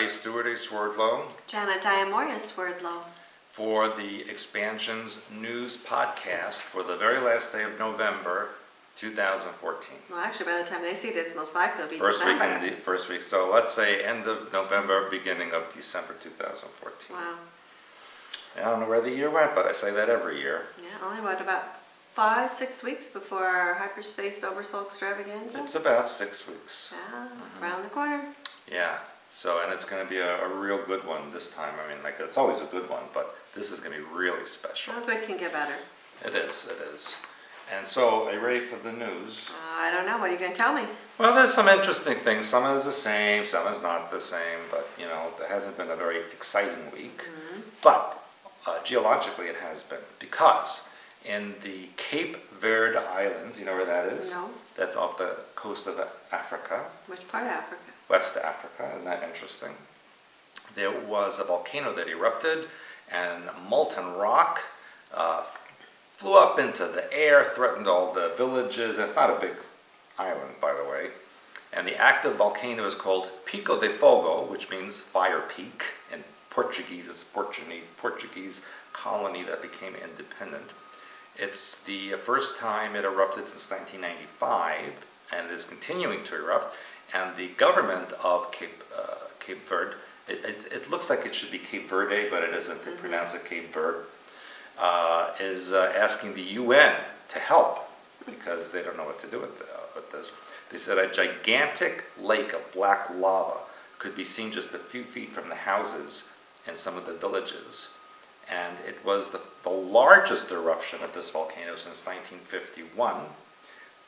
everybody. Stewart and Swerdlow. Janet Swerdlow. For the Expansions News Podcast for the very last day of November 2014. Well, actually, by the time they see this, most likely it'll be First December. First week. So let's say end of November, beginning of December 2014. Wow. I don't know where the year went, but I say that every year. Yeah, only about 5-6 weeks before our hyperspace oversoul extravaganza. It's about 6 weeks. Yeah, it's around the corner. Yeah. So, and it's going to be a real good one this time. I mean, like, it's always a good one, but this is going to be really special. Oh, good can get better. It is, it is. And so, are you ready for the news? I don't know. What are you going to tell me? Well, there's some interesting things. Some is the same, some is not the same, but, you know, it hasn't been a very exciting week. Mm-hmm. But, geologically it has been, because in the Cape Verde Islands, you know where that is? No. That's off the coast of Africa. Which part of Africa? West Africa. Isn't that interesting? There was a volcano that erupted, and molten rock flew up into the air, threatened all the villages. It's not a big island, by the way. And the active volcano is called Pico de Fogo, which means fire peak. In Portuguese, it's a Portuguese colony that became independent. It's the first time it erupted since 1995, and it is continuing to erupt. And the government of Cape Verde, it looks like it should be Cape Verde, but it isn't. They pronounce it Cape Verde, is asking the UN to help because they don't know what to do with this. They said a gigantic lake of black lava could be seen just a few feet from the houses in some of the villages. And it was the largest eruption of this volcano since 1951.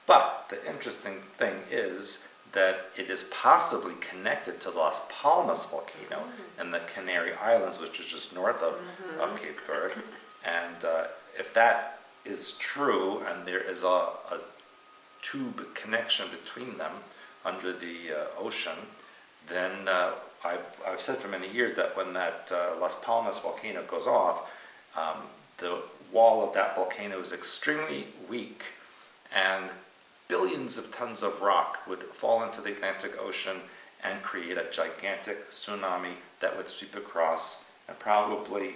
But the interesting thing is that it is possibly connected to Las Palmas volcano in the Canary Islands, which is just north of Cape Verde. And if that is true, and there is a tube connection between them under the ocean, then I've said for many years that when that Las Palmas volcano goes off, the wall of that volcano is extremely weak, and billions of tons of rock would fall into the Atlantic Ocean and create a gigantic tsunami that would sweep across and probably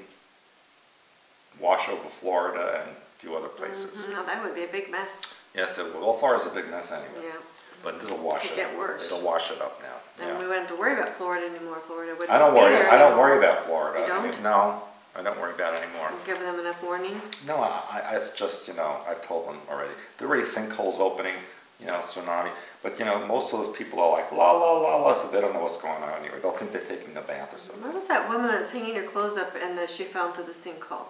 wash over Florida and a few other places. No, that would be a big mess. Yes, it will. Well, Florida's a big mess anyway. Yeah. But this will wash it up. It could get worse. It'll wash it up now. And we wouldn't have to worry about Florida anymore. Florida wouldn't I don't be worry. there I don't anymore. worry about Florida. You don't? I mean, no, I don't worry about it anymore. Give them enough warning? No, it's just, you know, I've told them already. There are already sinkholes opening, you know, tsunami. But, you know, most of those people are like, la, la, la, la, so they don't know what's going on anyway. They'll think they're taking a bath or something. Where was that woman that's hanging her clothes up and she fell into the sinkhole?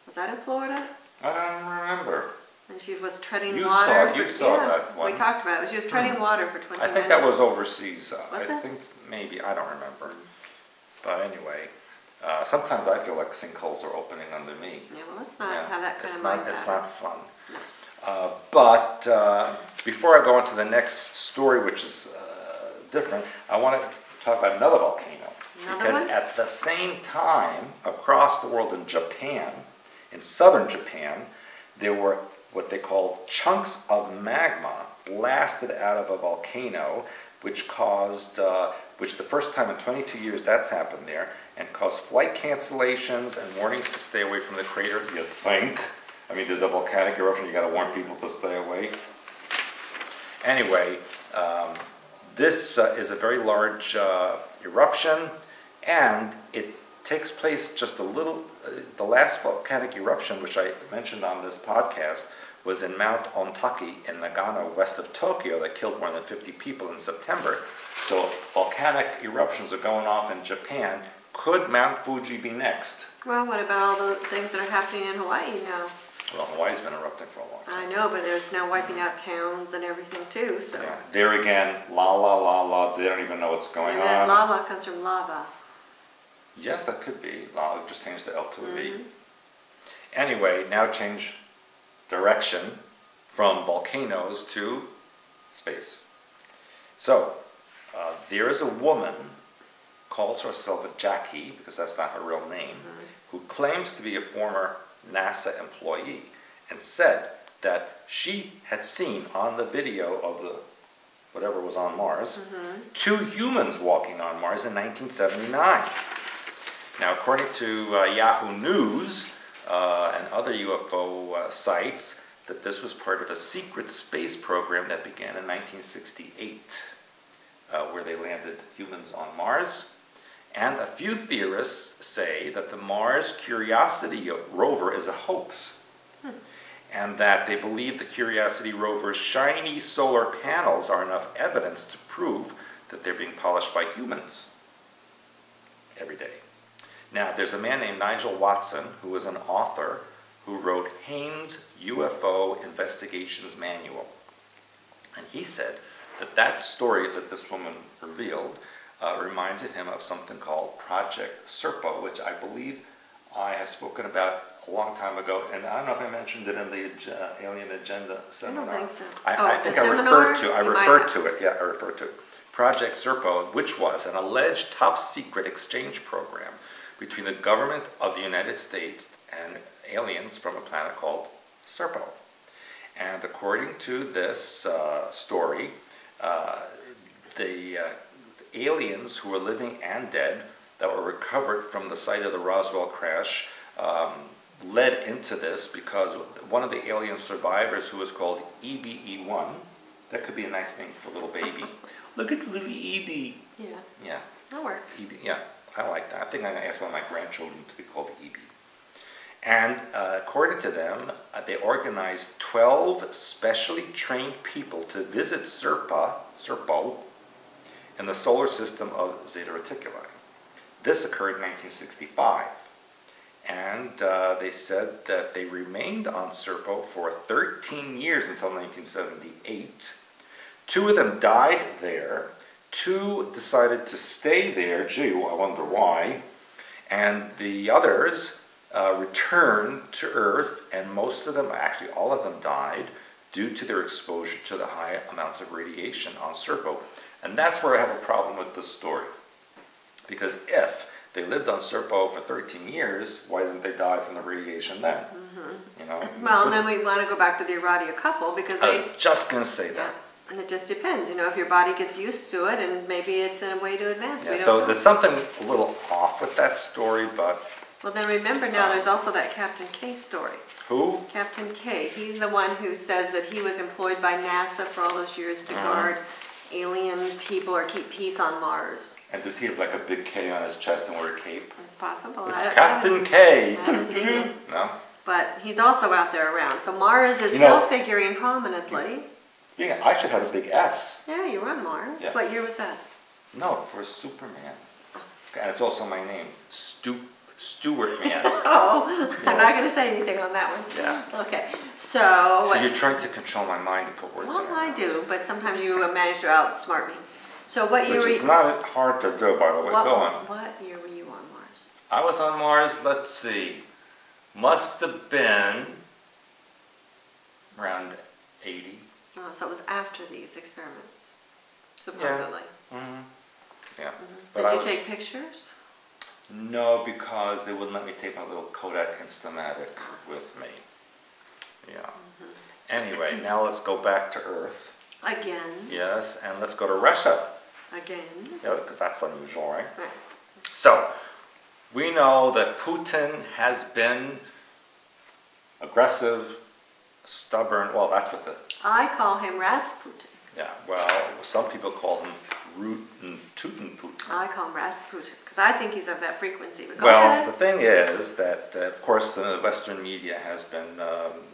Was that in Florida? I don't remember. And she was treading You water. You saw that one. We talked about it. She was treading water for 20 minutes. I think that was overseas. Was I it? think maybe, I don't remember. But anyway, sometimes I feel like sinkholes are opening under me. Yeah, well, let's not have that kind of mind. It's not fun. No. But before I go on to the next story, which is different, I want to talk about another volcano. Because at the same time, across the world in Japan, in southern Japan, there were what they called chunks of magma blasted out of a volcano, which caused, which the first time in 22 years that's happened there, and caused flight cancellations and warnings to stay away from the crater, you think. I mean, there's a volcanic eruption, you got to warn people to stay away. Anyway, this is a very large eruption, and it takes place just a little, the last volcanic eruption, which I mentioned on this podcast, was in Mount Ontake in Nagano, west of Tokyo, that killed more than 50 people in September. So volcanic eruptions are going off in Japan. Could Mount Fuji be next? Well, what about all the things that are happening in Hawaii now? Well, Hawaii's been erupting for a long time. I know, but there's now wiping out towns and everything too, so. Yeah. There again, la la la la, they don't even know what's going on. And that la la comes from lava. Yes, that could be. Lava just change the L to a V. Anyway, now change direction from volcanoes to space. So, there is a woman, calls herself a Jackie, because that's not her real name, who claims to be a former NASA employee, and said that she had seen on the video of the whatever was on Mars, to humans walking on Mars in 1979. Now, according to Yahoo News and other UFO sites, that this was part of a secret space program that began in 1968, where they landed humans on Mars. And a few theorists say that the Mars Curiosity rover is a hoax, and that they believe the Curiosity rover's shiny solar panels are enough evidence to prove that they're being polished by humans every day. Now, there's a man named Nigel Watson, who was an author, who wrote Haynes' UFO Investigations Manual. And he said that that story that this woman revealed reminded him of something called Project Serpo, which I believe I have spoken about a long time ago, and I don't know if I mentioned it in the Alien Agenda seminar. I don't think so. I think I referred to it. Yeah, I referred to it. Project Serpo, which was an alleged top-secret exchange program between the government of the United States and aliens from a planet called Serpo. And according to this story, the aliens who were living and dead that were recovered from the site of the Roswell crash led into this because one of the alien survivors, who was called EBE-1, that could be a nice name for a little baby. Look at the little EB. Yeah. Yeah. That works. EB, yeah, I like that. I think I'm going to ask one of my grandchildren to be called EB. And according to them, they organized 12 specially trained people to visit Serpo, in the solar system of Zeta Reticuli. This occurred in 1965. And they said that they remained on Serpo for 13 years until 1978. 2 of them died there. 2 decided to stay there. Gee, I wonder why. And the others returned to Earth, and most of them, actually all of them, died due to their exposure to the high amounts of radiation on Serpo. And that's where I have a problem with this story. Because if they lived on Serpo for 13 years, why didn't they die from the radiation then? You know. Well, and then we want to go back to the Aradia couple, because I was just going to say that. Yeah. And it just depends, you know, if your body gets used to it, and maybe it's in a way to advance. Yeah, we don't so know. there's something a little off with that story, but... Well, then remember now, there's also that Captain K story. Who? Captain K. He's the one who says that he was employed by NASA for all those years to guard alien people or keep peace on Mars. And does he have like a big K on his chest and wear a cape? It's possible. It's Captain K. I haven't seen him. No? But he's also out there around. So Mars is still figuring prominently. I should have a big S. Yeah, you were on Mars. Yeah. What year was that? No, for Superman. And it's also my name, Stewart Man. Oh, Yes. I'm not going to say anything on that one. Yeah. Okay, so... So you're trying to control my mind to put words in Well, my I mouth. do, but sometimes you manage to outsmart me. So what year Which were is you... not hard to do, by the way. Go on. What year were you on Mars? I was on Mars, let's see, must have been around 80. Oh, so it was after these experiments, supposedly. Yeah. Did you take pictures? No, because they wouldn't let me take my little Kodak Instamatic with me. Yeah. Anyway, now let's go back to Earth. Again. Yes, and let's go to Russia. Again. Yeah, because that's unusual, right? Right. So, we know that Putin has been aggressive, stubborn. Well, that's what the... I call him Rasputin. Yeah, well, some people call him Rootin' Tootin' Putin. I call him Rasputin, because I think he's of that frequency. But go Well, ahead. the thing is that, of course, the Western media has been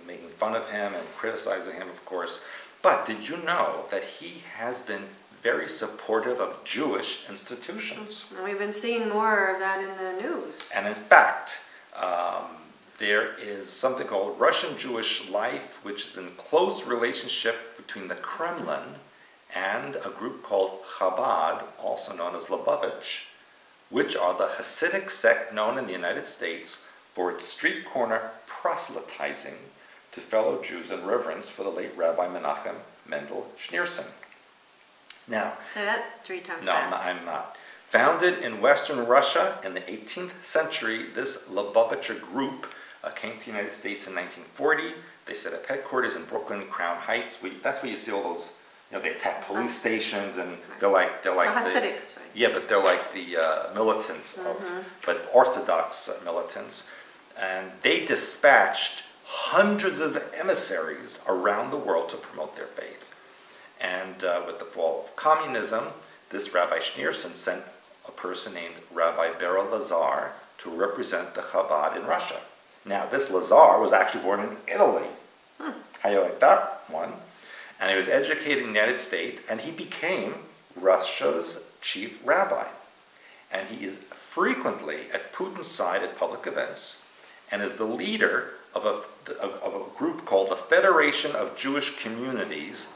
making fun of him and criticizing him, of course. But did you know that he has been very supportive of Jewish institutions? And we've been seeing more of that in the news. And in fact, there is something called Russian Jewish life, which is in close relationship between the Kremlin and a group called Chabad, also known as Lubavitch, which are the Hasidic sect known in the United States for its street corner proselytizing to fellow Jews in reverence for the late Rabbi Menachem Mendel Schneerson. Now, Say that 3 times no, fast. I'm not. Founded in Western Russia in the 18th century, this Lubavitcher group came to the United States in 1940. They set up headquarters in Brooklyn, Crown Heights. That's where you see all those You know, they attack police stations, and they're like the Hasidics, right? Yeah, but they're like the militants but Orthodox militants, and they dispatched hundreds of emissaries around the world to promote their faith. And with the fall of communism, this Rabbi Schneerson sent a person named Rabbi Beryl Lazar to represent the Chabad in Russia. Now, this Lazar was actually born in Italy. How do you like that one? And he was educated in the United States, and he became Russia's chief rabbi. And he is frequently at Putin's side at public events, and is the leader of a group called the Federation of Jewish Communities,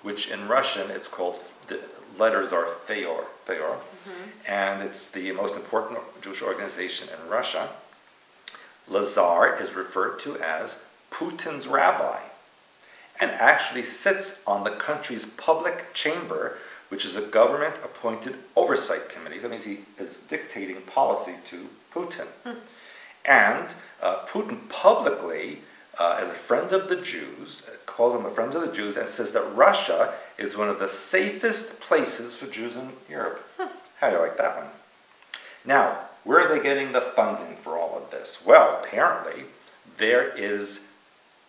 which in Russian it's called, the letters are Feor, and it's the most important Jewish organization in Russia. Lazar is referred to as Putin's rabbi, and actually sits on the country's public chamber, which is a government-appointed oversight committee. That means he is dictating policy to Putin. And Putin publicly, as a friend of the Jews, calls him a friend of the Jews, and says that Russia is one of the safest places for Jews in Europe. How do you like that one? Now, where are they getting the funding for all of this? Well, apparently, there is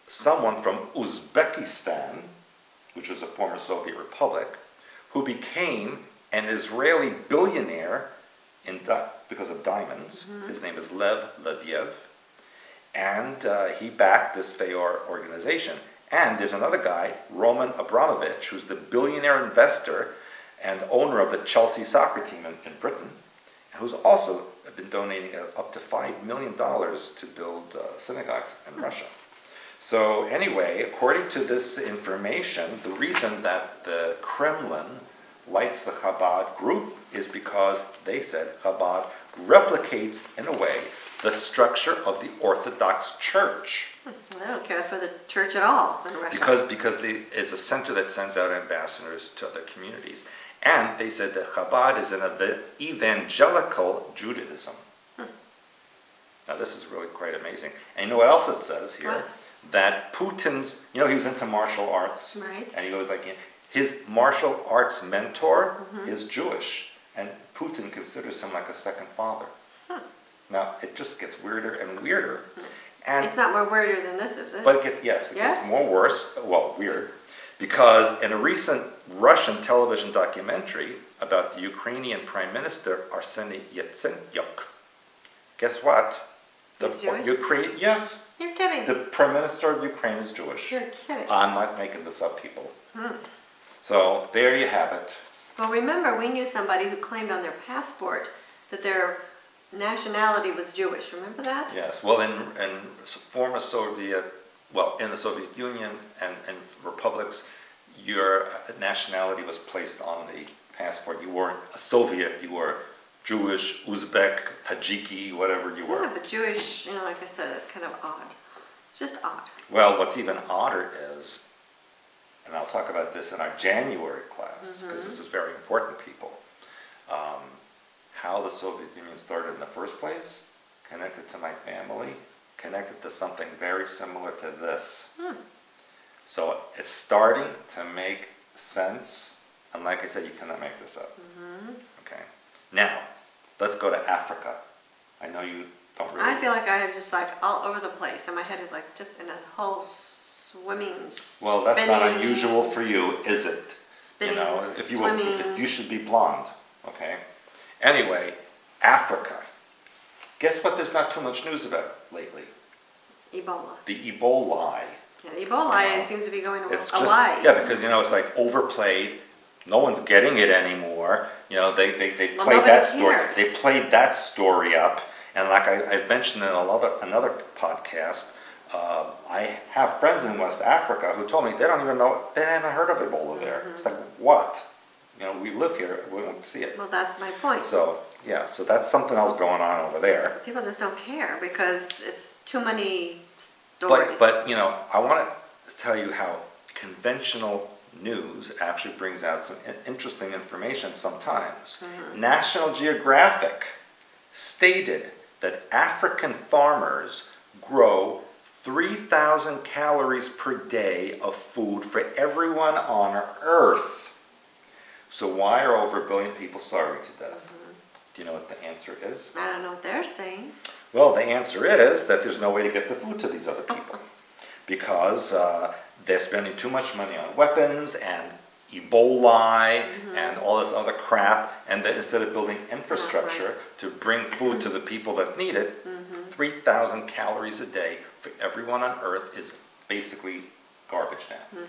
someone from Uzbekistan, which was a former Soviet republic, who became an Israeli billionaire because of diamonds. His name is Lev Leviev, and he backed this Feor organization. And there's another guy, Roman Abramovich, who's the billionaire investor and owner of the Chelsea soccer team in Britain, who's also been donating up to $5 million to build synagogues in Russia. So anyway, according to this information, the reason that the Kremlin likes the Chabad group is because they said Chabad replicates, in a way, the structure of the Orthodox Church. I don't care for the church at all in Russia. Because it's a center that sends out ambassadors to other communities. And they said that Chabad is an evangelical Judaism. Now this is really quite amazing. And you know what else it says here? What? That Putin's, you know, he was into martial arts. Right. And he goes like, his martial arts mentor is Jewish. And Putin considers him like a second father. Now, it just gets weirder and weirder. And it's not more weirder than this, is it? But it gets, yes, it gets more worse, well, weird. Because in a recent Russian television documentary about the Ukrainian Prime Minister, Arseniy Yatsenyuk, guess what? He's Jewish? Yes. You're kidding. The Prime Minister of Ukraine is Jewish. You're kidding. I'm not making this up, people. So there you have it. Well, remember, we knew somebody who claimed on their passport that their nationality was Jewish. Remember that? Yes. Well, in former Soviet, well, in the Soviet Union and republics, your nationality was placed on the passport. You weren't a Soviet. You were Jewish, Uzbek, Tajiki, whatever you were. Yeah, but Jewish, you know, like I said, it's kind of odd. It's just odd. Well, what's even odder is, and I'll talk about this in our January class, because this is very important, people, how the Soviet Union started in the first place, connected to my family, connected to something very similar to this. So it's starting to make sense, and like I said, you cannot make this up. Okay. Now, let's go to Africa. I know you don't really... I feel like I am just like all over the place, and my head is like just in a whole swimming, Well, that's not unusual for you, is it? Spinning, you know, if swimming. you should be blonde, okay? Anyway, Africa. Guess what there's not too much news about lately? Ebola. The Ebola. Yeah, the Ebola seems to be going away. Yeah, because, you know, it's like overplayed. No one's getting it anymore. You know, they played that story. They played that story up, and like I mentioned in another podcast, I have friends in West Africa who told me they don't even know, they haven't heard of Ebola there. It's like, what? You know, we live here, we don't see it. Well, that's my point. So, yeah, so that's something else going on over there. People just don't care because it's too many stories. But you know, I want to tell you how conventional news actually brings out some interesting information sometimes. National Geographic stated that African farmers grow 3,000 calories per day of food for everyone on Earth. So why are over 1 billion people starving to death? Do you know what the answer is? I don't know what they're saying. Well, the answer is that there's no way to get the food to these other people because they're spending too much money on weapons and Ebola and all this other crap, and that instead of building infrastructure to bring food to the people that need it, 3,000 calories a day for everyone on Earth is basically garbage now.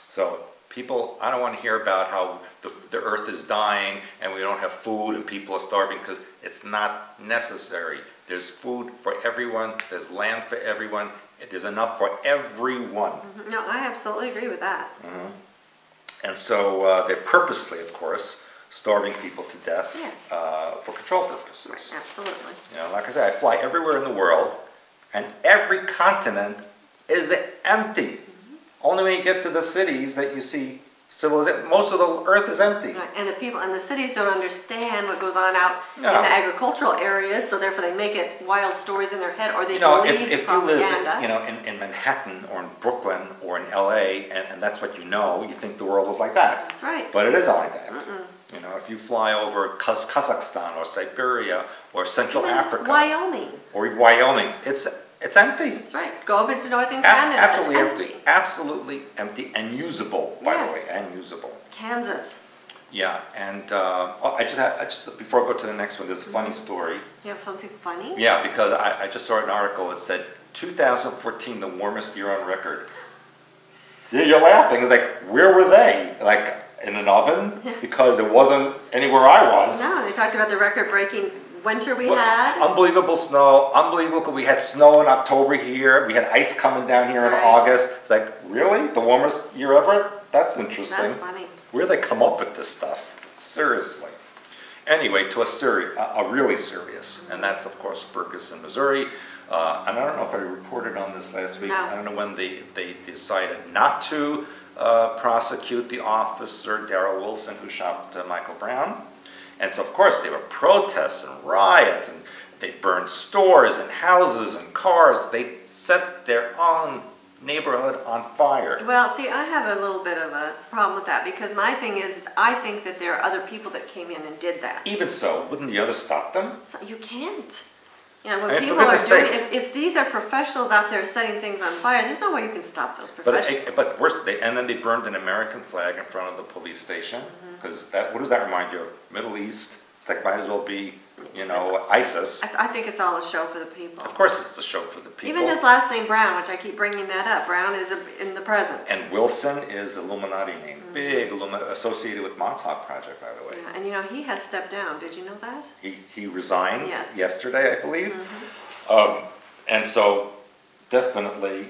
So people, I don't want to hear about how the Earth is dying and we don't have food and people are starving, because it's not necessary. There's food for everyone, there's land for everyone, there's enough for everyone. No, I absolutely agree with that. And so they're purposely, of course, starving people to death for control purposes. Right, absolutely. You know, like I said, I fly everywhere in the world, and every continent is empty. Only when you get to the cities that you see civilization. Most of the Earth is empty. Right. And the people and the cities don't understand what goes on out in the No. agricultural areas, so therefore they make it wild stories in their head, or they You know, believe if you propaganda. live, you know, in Manhattan or in Brooklyn or in LA, and that's what you know, you think the world is like that. That's right. But it isn't like that. You know, if you fly over Kazakhstan or Siberia or Central Even Africa Wyoming. or Wyoming, it's empty. That's right. Go up into northern Canada. Absolutely it's empty. Absolutely empty and usable, by the way, and usable. Kansas. Yeah, and I just before I go to the next one, there's a funny story. You have something funny? Yeah, because I just saw an article that said 2014, the warmest year on record. You're laughing. It's like, where were they? Like in an oven? Because it wasn't anywhere I was. No, they talked about the record-breaking winter we had. Unbelievable snow. Unbelievable. We had snow in October here. We had ice coming down here in August. It's like, really? The warmest year ever? That's interesting. That's funny. Where do they come up with this stuff? Seriously. Anyway, to a really serious, and that's of course Ferguson, Missouri. And I don't know if I reported on this last week. No. I don't know when they decided not to prosecute the officer, Darrell Wilson, who shot Michael Brown. And so of course there were protests and riots, and they burned stores and houses and cars. They set their own neighborhood on fire. Well, see, I have a little bit of a problem with that, because my thing is I think that there are other people that came in and did that. Even so, wouldn't the others stop them? So you can't. You know, when And people are doing, if these are professionals out there setting things on fire, there's no way you can stop those professionals. But worse, and then they burned an American flag in front of the police station, because what does that remind you of? Middle East. It's like, might as well be, you know, ISIS. I think it's all a show for the people. Of course it's a show for the people. Even this last name Brown, which I keep bringing that up, Brown is in the present. And Wilson is Illuminati name, big associated with Montauk Project, by the way. Yeah, and you know, he has stepped down. Did you know that? He resigned yesterday, I believe. And so definitely,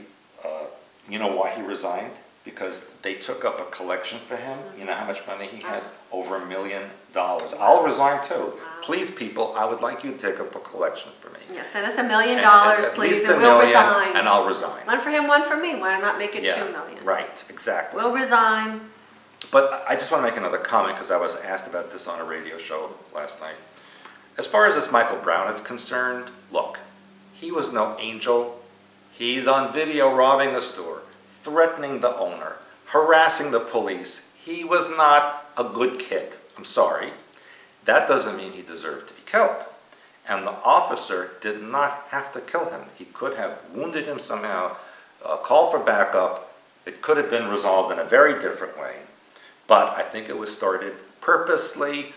you know why he resigned? Because they took up a collection for him. You know how much money he has? Over $1 million. I'll resign too. Please, people, I would like you to take up a collection for me. Yeah, send us $1 million, At please, least and $1 we'll million, resign. and I'll resign. One for him, one for me. Why not make it $2 million? Right, exactly. We'll resign. But I just want to make another comment, because I was asked about this on a radio show last night. As far as this Michael Brown is concerned, look, he was no angel. He's on video robbing a store, threatening the owner, harassing the police. He was not a good kid. I'm sorry. That doesn't mean he deserved to be killed. And the officer did not have to kill him. He could have wounded him somehow, called for backup. It could have been resolved in a very different way. But I think it was started purposely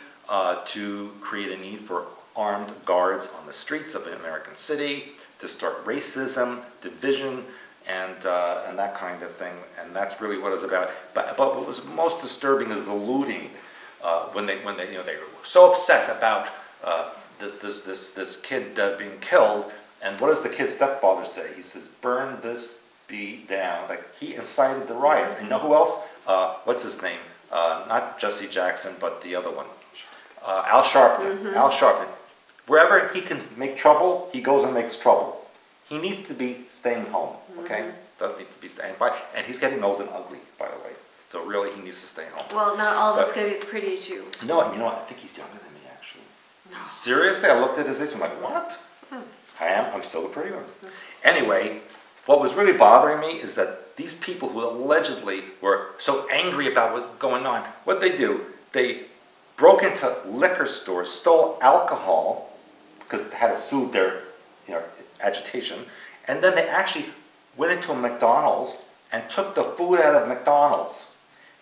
to create a need for armed guards on the streets of an American city, to start racism, division, and that kind of thing. And that's really what it's about. But what was most disturbing is the looting. When they you know, they were so upset about this kid being killed. And what does the kid's stepfather say? He says, "Burn this bee down." Like, he incited the riots. And you know who else? What's his name? Not Jesse Jackson, but the other one. Al Sharpton. Al Sharpton. Wherever he can make trouble, he goes and makes trouble. He needs to be staying home, okay? Does need to be staying by. And he's getting old and ugly, by the way. So really, he needs to stay home. Well, not all of us could be as pretty as you. No, you know what? I think he's younger than me, actually. No. Seriously? I looked at his age, I'm like, what? I'm still a pretty one. Anyway, what was really bothering me is that these people who allegedly were so angry about what's going on, what they do, they broke into liquor stores, stole alcohol, because they had to soothe their agitation, and then they actually went into a McDonald's and took the food out of McDonald's.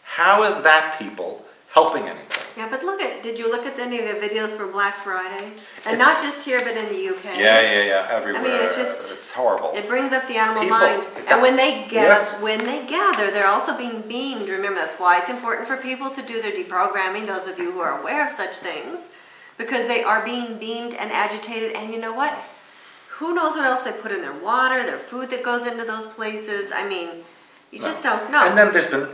How is that, people, helping anything? Yeah, but did you look at any of the videos for Black Friday? And not just here, but in the UK. Yeah, everywhere. I mean, it's horrible. It brings up the animal People, mind. And when they gather, they're also being beamed. Remember, that's why it's important for people to do their deprogramming, those of you who are aware of such things, because they are being beamed and agitated. And you know what? Who knows what else they put in their water, their food that goes into those places. I mean, you just don't know. And then there's been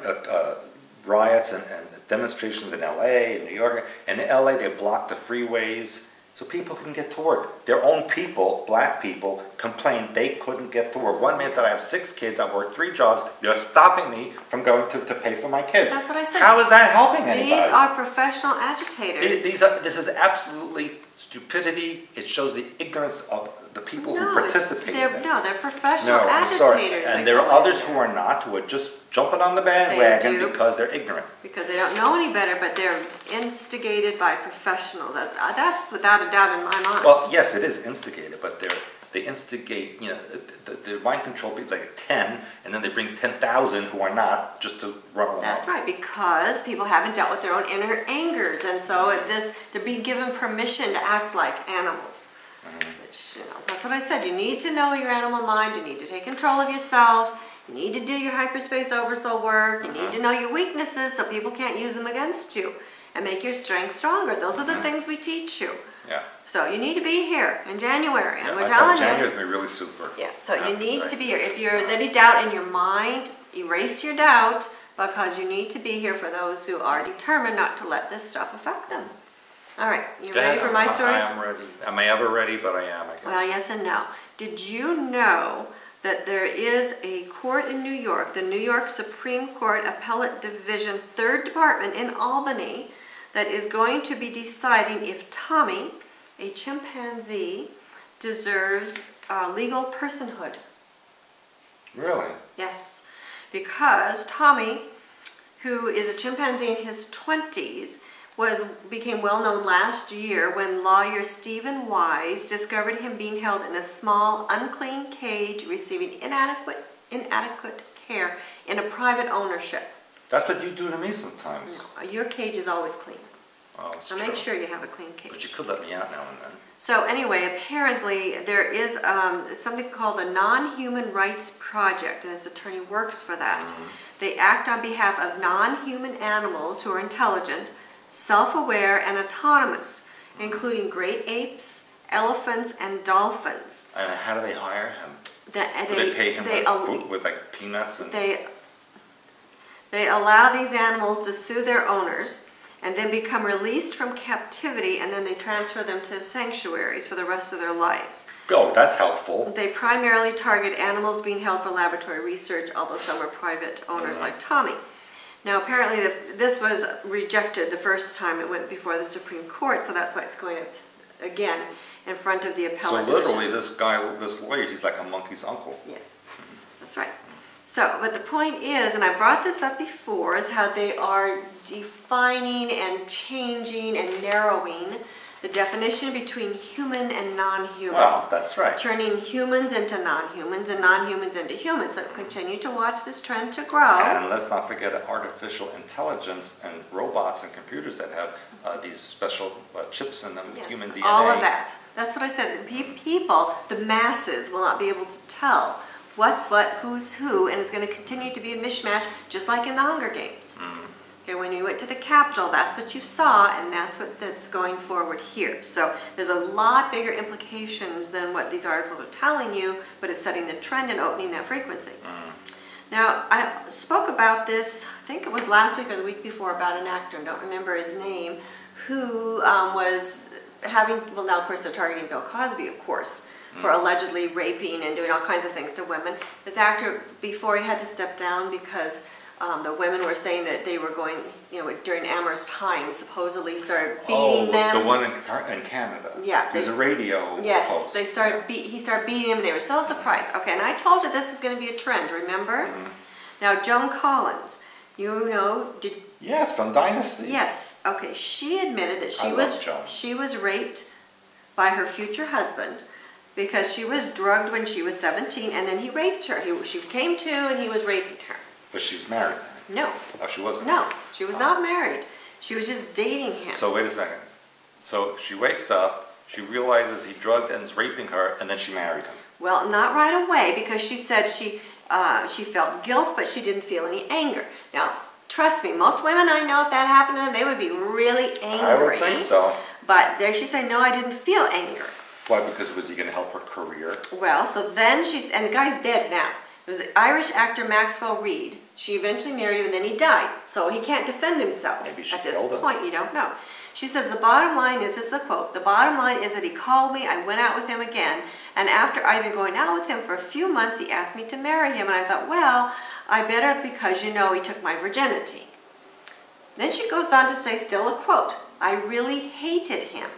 riots and demonstrations in LA, in New York. In LA, they blocked the freeways so people can get to work. Their own people, black people, complained they couldn't get to work. One man said, I have 6 kids, I work 3 jobs, they're stopping me from going to pay for my kids. That's what I said. How is that helping anybody? These are professional agitators. This is absolutely stupidity. It shows the ignorance of the people who participate in it. They're professional agitators. And there are others who are not, who are just jumping on the bandwagon because they're ignorant. Because they don't know any better, but they're instigated by professionals. That's without a doubt in my mind. Well, yes, it is instigated, but they instigate, the mind control people like 10, and then they bring 10,000 who are not, just to run along. That's right, because people haven't dealt with their own inner angers, and so they're being given permission to act like animals. Which, that's what I said. You need to know your animal mind. You need to take control of yourself. You need to do your hyperspace oversoul work. You need to know your weaknesses so people can't use them against you, and make your strength stronger. Those are the things we teach you. Yeah. So you need to be here in January, and we're telling telling you. January's going to be really super. Yeah, so you need to be here. If there is any doubt in your mind, erase your doubt, because you need to be here for those who are determined not to let this stuff affect them. All right, you ready for my stories? I am ready. Am I ever ready? But I am, I guess. Well, yes and no. Did you know that there is a court in New York, the New York Supreme Court Appellate Division, 3rd Department in Albany, that is going to be deciding if Tommy, a chimpanzee, deserves legal personhood? Really? Yes, because Tommy, who is a chimpanzee in his 20s, became well known last year when lawyer Stephen Wise discovered him being held in a small, unclean cage, receiving inadequate care in a private ownership. That's what you do to me sometimes. No, your cage is always clean. Oh, that's So true. make sure you have a clean cage. But you could let me out now and then. So anyway, apparently there is something called the Non-Human Rights Project, and this attorney works for that. They act on behalf of non-human animals who are intelligent, self-aware, and autonomous, including great apes, elephants, and dolphins. And how do they hire him? Do They they pay him food with like peanuts? And They allow these animals to sue their owners and then become released from captivity, and then they transfer them to sanctuaries for the rest of their lives. Oh, that's helpful. They primarily target animals being held for laboratory research, although some are private owners like Tommy. Now apparently this was rejected the first time it went before the Supreme Court, so that's why it's going up again in front of the appellate division. So literally this lawyer, he's like a monkey's uncle. Yes, that's right. So, but the point is, and I brought this up before, is how they are defining and changing and narrowing the definition between human and non-human. Well, that's right. Turning humans into non-humans and non-humans into humans. So continue to watch this trend to grow. And let's not forget artificial intelligence and robots and computers that have these special chips in them with human DNA. All of that. That's what I said. The people, the masses, will not be able to tell what's what, who's who, and it's going to continue to be a mishmash, just like in the Hunger Games. Okay, when you went to the Capitol, that's what you saw, and that's going forward here. So there's a lot bigger implications than what these articles are telling you, but it's setting the trend and opening that frequency. Now, I spoke about this, I think it was last week or the week before, about an actor, I don't remember his name, who was having, well now of course they're targeting Bill Cosby, of course, for allegedly raping and doing all kinds of things to women. This actor, before he had to step down because The women were saying that they were going, during amorous times, supposedly started beating them. The one in Canada. Yeah. There's a radio Yes, host. he started beating them, and they were so surprised. Okay, and I told you this was going to be a trend, remember? Now, Joan Collins, Yes, from Dynasty. Yes, okay, she admitted that she was raped by her future husband because she was drugged when she was 17, and then he raped her. She came to, and he was raping her. But she was married. No. Oh, she wasn't? No, she was not married. She was just dating him. So wait a second. So she wakes up, she realizes he drugged and is raping her, and then she married him. Well, not right away, because she said she felt guilt, but she didn't feel any anger. Now, trust me, most women I know, if that happened to them, they would be really angry. I would think so. But there she said, no, I didn't feel anger. Why? Because was he going to help her career? Well, so then and the guy's dead now. It was Irish actor Maxwell Reid. She eventually married him, and then he died. So he can't defend himself. Maybe she at this killed him. point. You don't know. She says, the bottom line is, this is a quote, the bottom line is that he called me, I went out with him again, and after I'd been going out with him for a few months, he asked me to marry him, and I thought, well, I better, because he took my virginity. Then she goes on to say, still a quote, I really hated him,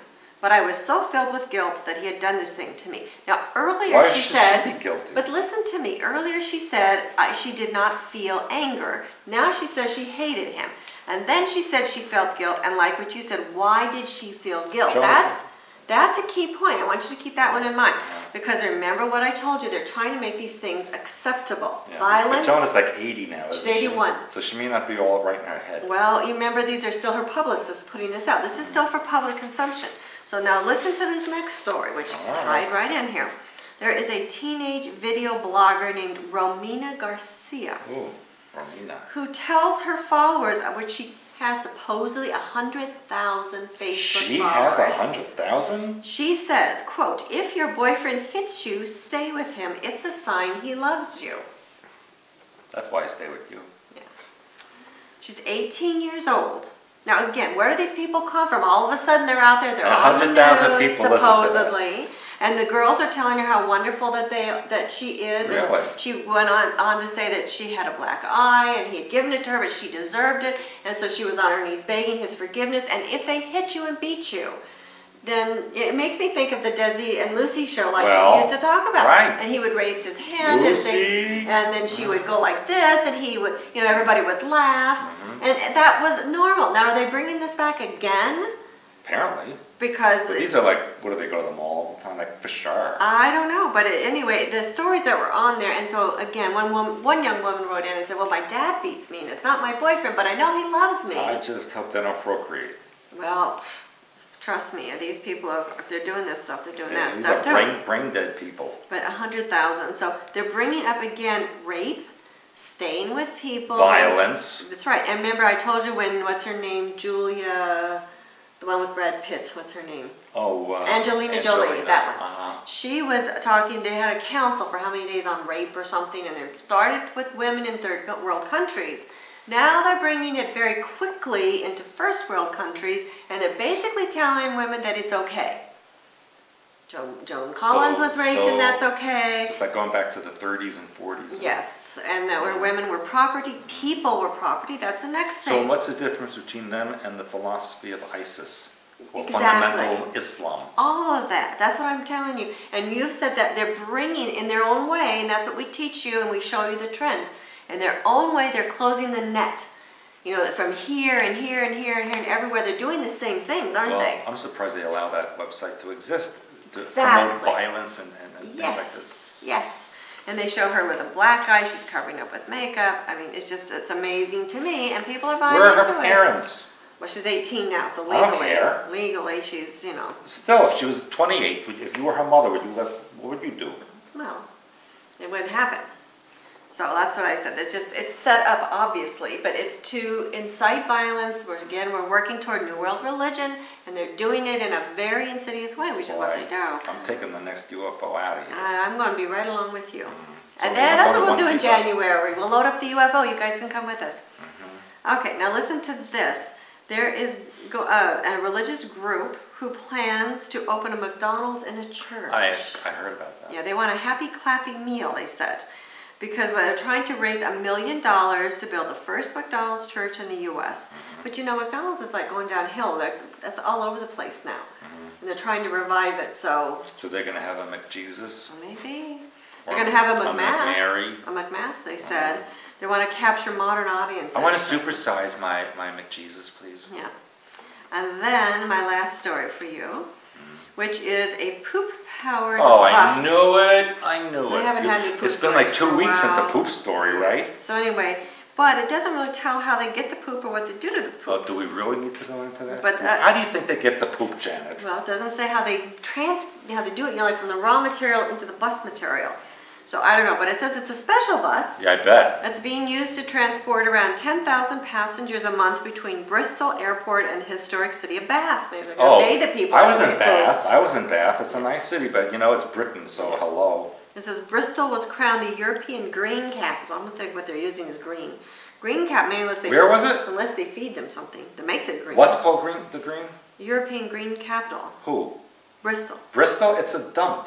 but I was so filled with guilt that he had done this thing to me. Now, earlier Why she should said, she be guilty? but listen to me, earlier she said she did not feel anger. Now she says she hated him. And then she said she felt guilt, and like what you said, why did she feel guilt? That's a key point. I want you to keep that one in mind. Because remember what I told you, they're trying to make these things acceptable. Yeah. Violence. But Joan is like 80 now, She's isn't 81. She? So she may not be all right in her head. Well, you remember these are still her publicists putting this out. This is still for public consumption. So now listen to this next story, which is tied right in here. There is a teenage video blogger named Romina Garcia. Ooh, Romina. Who tells her followers, which she has supposedly 100,000 Facebook followers. She has 100,000? She says, quote, if your boyfriend hits you, stay with him. It's a sign he loves you. That's why I stay with you. Yeah. She's 18 years old. Now again, where do these people come from? All of a sudden they're out there, they're on the news, supposedly. And the girls are telling her how wonderful that she is. Really? And she went on to say that she had a black eye and he had given it to her, but she deserved it. And so she was on her knees begging his forgiveness. And if they hit you and beat you, then it makes me think of the Desi and Lucy show, like we used to talk about. Right. And he would raise his hand Lucy. and then she would go like this, and he would, everybody would laugh. And that was normal. Now, are they bringing this back again? Apparently. Because but these are like, what do they go to the mall all the time? Like for sure. I don't know, but anyway, the stories that were on there, and so again, one young woman wrote in and said, well, my dad beats me, and it's not my boyfriend, but I know he loves me. I just hope they don't procreate. Well, trust me, these people, if they're doing this stuff, they're doing that these stuff are too. brain dead people. But 100,000, so they're bringing up again rape, staying with people. Violence. That's right, and remember I told you when, what's her name, Julia... The one with Brad Pitt, what's her name? Oh, Angelina Jolie, that one. Uh-huh. She was talking, they had a council for how many days on rape or something, and they started with women in third world countries. Now they're bringing it very quickly into first world countries, and they're basically telling women that it's okay. Joan Collins was raped, and that's okay. It's like going back to the 30s and 40s. Yes, and that where women were property, people were property, that's the next thing. So what's the difference between them and the philosophy of ISIS? Or exactly. fundamental Islam? All of that, that's what I'm telling you. And you've said that they're bringing in their own way, and that's what we teach you, and we show you the trends. In their own way, they're closing the net. From here and here and here and here and everywhere, they're doing the same things, aren't they? I'm surprised they allow that website to exist. To exactly. promote violence and things like this. Yes. And they show her with a black eye. She's covering up with makeup. I mean, it's amazing to me, and people are buying into it. Where are her parents? Well, she's 18 now, so legally, I don't care. Legally, she's, Still, if she was 28, if you were her mother, what would you do? Well, it wouldn't happen. So that's what I said. It's set up, obviously, but it's to incite violence. We're working toward New World religion, and they're doing it in a very insidious way, which is what they do. I'm taking the next UFO out of here. I'm going to be right along with you. So And that's what we'll do in January. We'll load up the UFO. You guys can come with us. Okay, now listen to this. There is a religious group who plans to open a McDonald's in a church. I heard about that. Yeah, they want a happy, clappy meal, they said. because they're trying to raise $1 million to build the first McDonald's church in the U.S. But you know, McDonald's is like going downhill. That's all over the place now. And they're trying to revive it, so... So they're going to have a McJesus? Maybe. They're going to have a McMass. A McMass, they said. They want to capture modern audiences. I want to supersize my McJesus, please. Yeah. And then my last story for you, which is a poop-powered bus. Oh, I knew it. I knew it. I haven't had any poop It's been like stories 2 weeks for a since a while. poop story, right? So anyway, but it doesn't really tell how they get the poop or what they do to the poop. Oh, do we really need to go into that? But, how do you think they get the poop, Janet? Well, it doesn't say how they do it, you know, like from the raw material into the bus material. So I don't know, but it says it's a special bus. Yeah, I bet. That's being used to transport around 10,000 passengers a month between Bristol Airport and the historic city of Bath. Maybe they're going to pay the people. I was in Bath. I was in Bath. It's a nice city, but you know, it's Britain, so hello. It says Bristol was crowned the European green capital. I don't think what they're using is green. Green cap, maybe unless they... Where was it? Unless they feed them something that makes it green. What's called green? The green? European green capital. Who? Bristol. Bristol? It's a dump.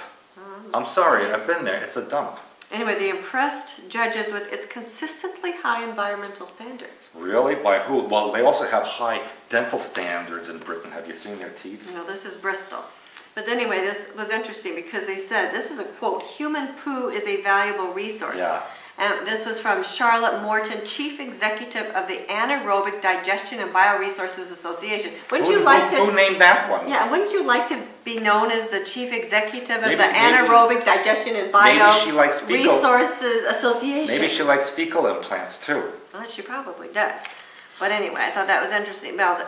I'm sorry, I've been there. It's a dump. Anyway, they impressed judges with its consistently high environmental standards. Really? By who? Well, they also have high dental standards in Britain. Have you seen their teeth? No, this is Bristol. But anyway, this was interesting because they said, this is a quote, human poo is a valuable resource. Yeah. And this was from Charlotte Morton, Chief Executive of the Anaerobic Digestion and Bioresources Association. Wouldn't you like to... Who named that one? Yeah, wouldn't you like to be known as the Chief Executive of Maybe- the Anaerobic Digestion and she likes fecal- Bioresources Association? Maybe she likes fecal implants too. Well, she probably does. But anyway, I thought that was interesting. But,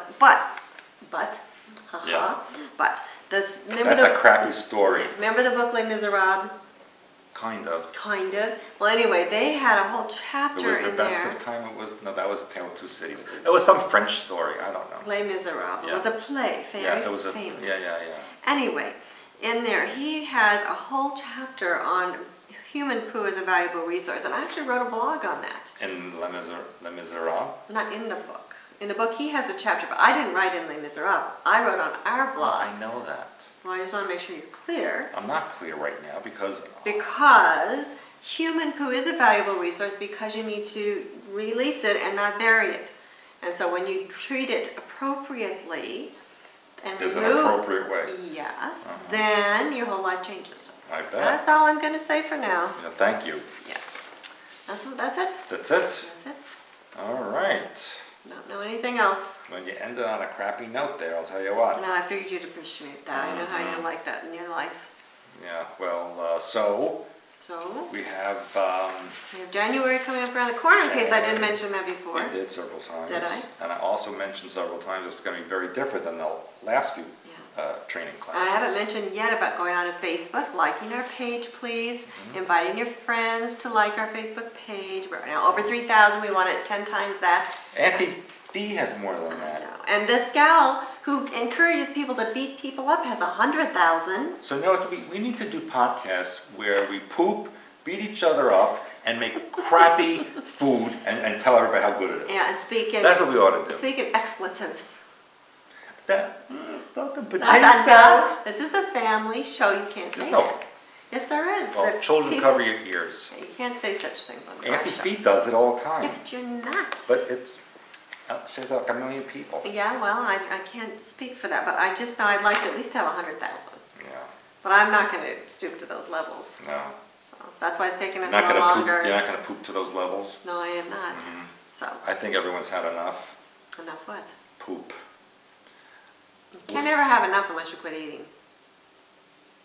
Yeah. but, this, remember That's a crappy story. remember the book Les Miserables? Kind of. Kind of. Well, anyway, they had a whole It chapter was the in best there. of time. It was no, that was A Tale of Two Cities. It was some French story. I don't know. Les Miserables. It Yeah. was a play, very It was a famous. yeah. Anyway, in there, he has a whole chapter on human poo as a valuable resource, and I actually wrote a blog on that. In Les Miserables. Not in the book. In the book, he has a chapter, but I didn't write in Les Miserables. I wrote on our blog. I know that. Well, I just want to make sure you're clear. I'm not clear right now because Human poo is a valuable resource because you need to release it and not bury it. And so when you treat it appropriately and there's an remove, appropriate way. yes, then your whole life changes. I bet. That's all I'm going to say for now. Yeah, thank you. Yeah, that's it. That's it. That's it. All right. Don't know anything else. When you ended on a crappy note there, I'll tell you what. No, I figured you'd appreciate that. I know how you like that in your life. Yeah. Well, so So we have. we have January coming up around the corner. In case I didn't mention that before. I did several times. Did I? And I also mentioned several times it's going to be very different than the last few training I classes. haven't mentioned yet about going on to Facebook, liking our page, please, inviting your friends to like our Facebook page. We're now over 3,000. We want it 10 times that. Auntie Fee has more than that. And this gal who encourages people to beat people up has 100,000. So you know what? We need to do podcasts where we poop, beat each other up, and make crappy food and tell everybody how good it is. Yeah, and speaking. That's what we ought to do. Speaking expletives. That fucking potato That's salad. this is a family show. You can't say There's no- that. Yes, there is. Well, There- children people- cover your ears. You can't say such things on our Auntie show. Fee does it all the Yeah, time. but you're not. But it's, she has like 1 million people. Yeah, well, I can't speak for that, but I just know I'd like to at least have 100,000. Yeah. But I'm not going to stoop to those levels. No. So that's why it's taking us You're a not little gonna poop. longer. You're not going to poop to those levels. No, I am not. So, I think everyone's had enough enough what? poop. You can never have enough unless you quit eating.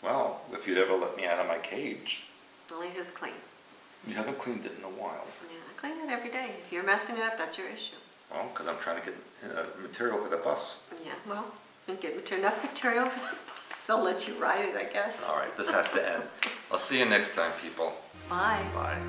Well, if you'd ever let me out of my cage. At least it's clean. You haven't cleaned it in a while. Yeah, I clean it every day. If you're messing it up, that's your issue. Well, because I'm trying to get material for the bus. Yeah, well, you get enough material for the bus. They'll let you ride it, I guess. All right, this has to end. I'll see you next time, people. Bye. Bye.